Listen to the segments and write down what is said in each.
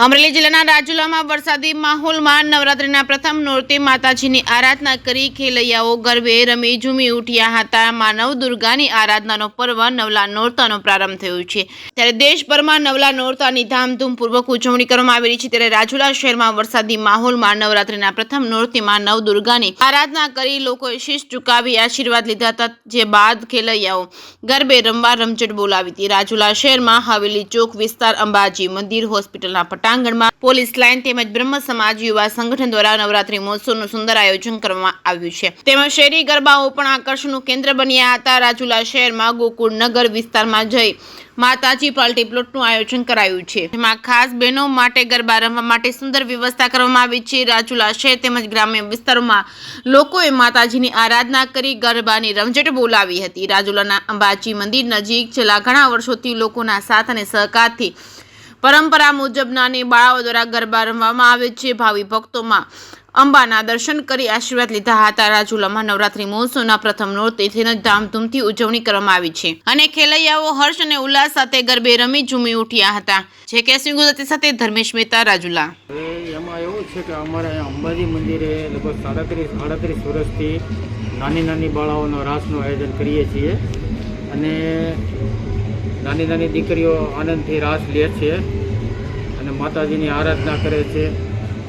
અમરેલી જિલ્લાના રાજુલામાં વરસાદી માહોલમાં નવરાત્રિના પ્રથમ નોરતે માતાજીની આરાધના કરી ખેલૈયાઓ ગરબે રમી ઝૂમી ઉઠ્યા હતા. માં નવદુર્ગાની આરાધનાનો પર્વ નવલા નોરતાનો પ્રારંભ થયો છે. ત્યારે દેશભરમાં નવલા નોરતાની ધામધૂમપૂર્વક ઉજવણી કરવામાં આવી રહી છે. ત્યારે રાજુલા શહેરમાં વરસાદી માહોલમાં નવરાત્રિના પ્રથમ નોરતીમાં નવદુર્ગાની આરાધના કરી લોકોએ શીશ ઝુકાવી આશીર્વાદ લીધા હતા. જે બાદ ખેલૈયાઓ ગરબે રમવા રમઝટ બોલાવી હતી. રાજુલા શહેરમાં હવેલી ચોક વિસ્તાર, અંબાજી મંદિર, હોસ્પિટલના પટાંગણમાં પોલીસ લાઇન તેમજ બ્રહ્મ સમાજ યુવા સંગઠન દ્વારા નવરાત્રી મહોત્સવનું સુંદર આયોજન કરવામાં આવ્યું છે. તેમજ શહેરી ગરબાઓ પણ આકર્ષણનું કેન્દ્ર બન્યા હતા. રાજુલા શહેરમાં ગોકુળ નગર વિસ્તારમાં જઈ માતાજી પાર્ટી પ્લોટનું આયોજન કરાયું છે. જેમાં ખાસ બહેનો માટે ગરબા રમવા માટે સુંદર વ્યવસ્થા કરવામાં આવી છે. રાજુલા શહેર તેમજ ગ્રામ્ય વિસ્તારોમાં લોકોએ માતાજીની આરાધના કરી ગરબાની રમઝટ બોલાવી હતી. રાજુલાના અંબાજી મંદિર નજીક છેલ્લા ઘણા વર્ષોથી લોકોના સાથ અને સહકારથી પરંપરા મુજબ નાની બાળાઓ દ્વારા ગરબા રમવામાં આવે છે. ભાવિ ભક્તોમાં અંબાના દર્શન કરી આશીર્વાદ લીધા હતા. રાજુલામાં નવરાત્રી મહોત્સવના પ્રથમ નોરતેથી ધામધૂમથી ઉજવણી કરવામાં આવી છે અને ખેલૈયાઓ હર્ષ અને ઉલ્લાસ સાથે ગરબે રમી ઝૂમી ઉઠ્યા હતા. જે કે ગુજરાતી સાથે ધર્મેશ મહેતા, રાજુલા. એમાં એવું છે કે અમારે અંબાજી મંદિરે લગભગ 37 વર્ષથી નાની બાળાઓનો રાસનું આયોજન કરીએ છીએ અને નાની દીકરીઓ આનંદથી રાસ લે છે અને માતાજીની આરાધના કરે છે.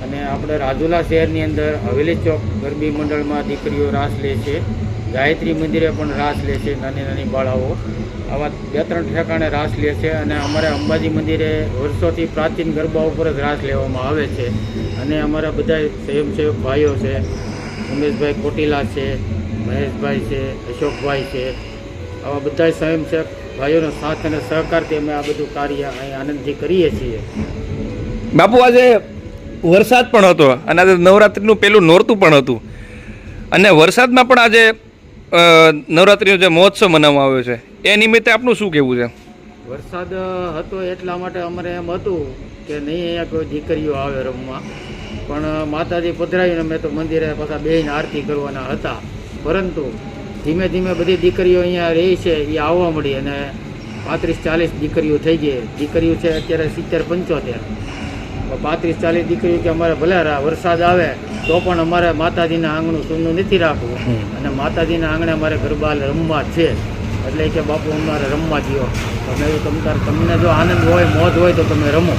અને આપણે રાજુલા શહેરની અંદર હવેલી ચોક ગરબી મંડળમાં દીકરીઓ રાસ લે છે. ગાયત્રી મંદિરે પણ રાસ લે છે. નાની બાળાઓ આવા 2-3 ઠેકાણે રાસ લે છે. અને અમારે અંબાજી મંદિરે વર્ષોથી પ્રાચીન ગરબા ઉપર જ રાસ લેવામાં આવે છે. અને અમારા બધા સ્વયંસેવક ભાઈઓ છે, ઉમેશભાઈ કોટીલા છે, મહેશભાઈ છે, અશોકભાઈ છે, આવા બધા સ્વયંસેવક ભાઈઓનો સાથ અને સહકારથી અમે આ બધું કાર્ય અહીં આનંદથી કરીએ છીએ. બાપુ, આજે વરસાદ પણ હતો અને આજે નવરાત્રિનું પહેલું નોરતું પણ હતું અને વરસાદમાં પણ આજે નવરાત્રિનો જે મહોત્સવ મનાવવામાં આવ્યો છે એ નિમિત્તે આપનું શું કહેવું છે? વરસાદ હતો એટલા માટે અમારે એમ હતું કે નહીં અહીંયા કોઈ દીકરીઓ આવે રમવા, પણ માતાજી પધરાવીને અમે તો મંદિરે પાછા બેહીને આરતી કરવાના હતા. પરંતુ ધીમે ધીમે બધી દીકરીઓ અહીંયા રહી છે એ આવવા મળી અને 35-40 દીકરીઓ થઈ ગઈ. દીકરીઓ છે અત્યારે 70-75. 35-40 દીકરીઓ કે અમારે ભલે વરસાદ આવે તો પણ અમારે માતાજીના આંગણું સૂનું નથી રાખવું અને માતાજીના આંગણે અમારે ગરબા રમવા છે. એટલે કે બાપુ અમારે રમવા દો, તમે તમને જો આનંદ હોય, મોજ હોય તો તમે રમો.